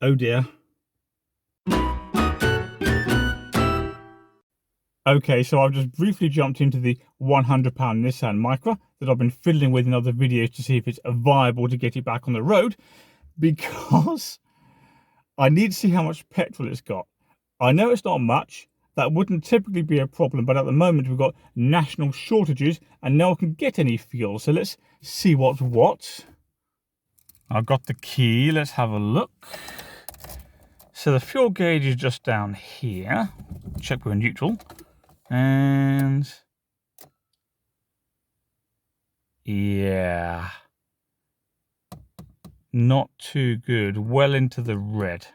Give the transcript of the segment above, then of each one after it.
Oh dear. Okay, so I've just briefly jumped into the £100 Nissan Micra that I've been fiddling with in other videos to see if it's viable to get it back on the road, because I need to see how much petrol it's got. I know it's not much. That wouldn't typically be a problem, but at the moment we've got national shortages and no one can get any fuel. So let's see what's what. I've got the key. Let's have a look. So the fuel gauge is just down here. Check we're neutral. And yeah, not too good. Well into the red.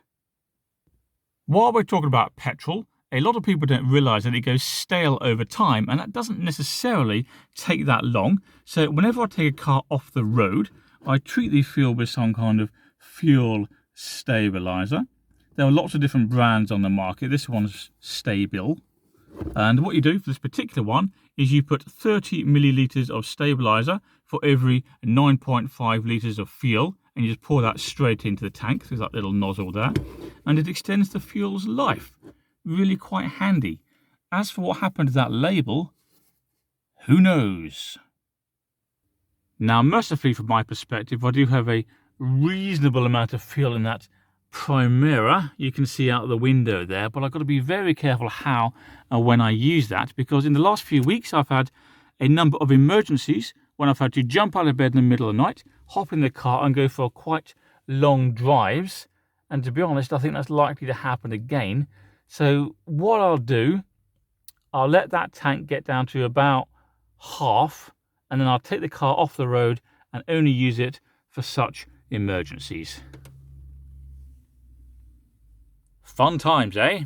While we're talking about petrol, a lot of people don't realise that it goes stale over time, and that doesn't necessarily take that long. So whenever I take a car off the road, I treat the fuel with some kind of fuel stabiliser. There are lots of different brands on the market. This one's Stabil. And what you do for this particular one is you put 30 millilitres of stabiliser for every 9.5 litres of fuel, and you just pour that straight into the tank through that little nozzle there, and it extends the fuel's life. Really quite handy. As for what happened to that label, who knows? Now, mercifully from my perspective, I do have a reasonable amount of fuel in that Primera you can see out the window there, but I've got to be very careful how and when I use that, because in the last few weeks I've had a number of emergencies when I've had to jump out of bed in the middle of the night, hop in the car and go for quite long drives, and to be honest I think that's likely to happen again. So what I'll do, I'll let that tank get down to about half, and then I'll take the car off the road and only use it for such emergencies. Fun times, eh?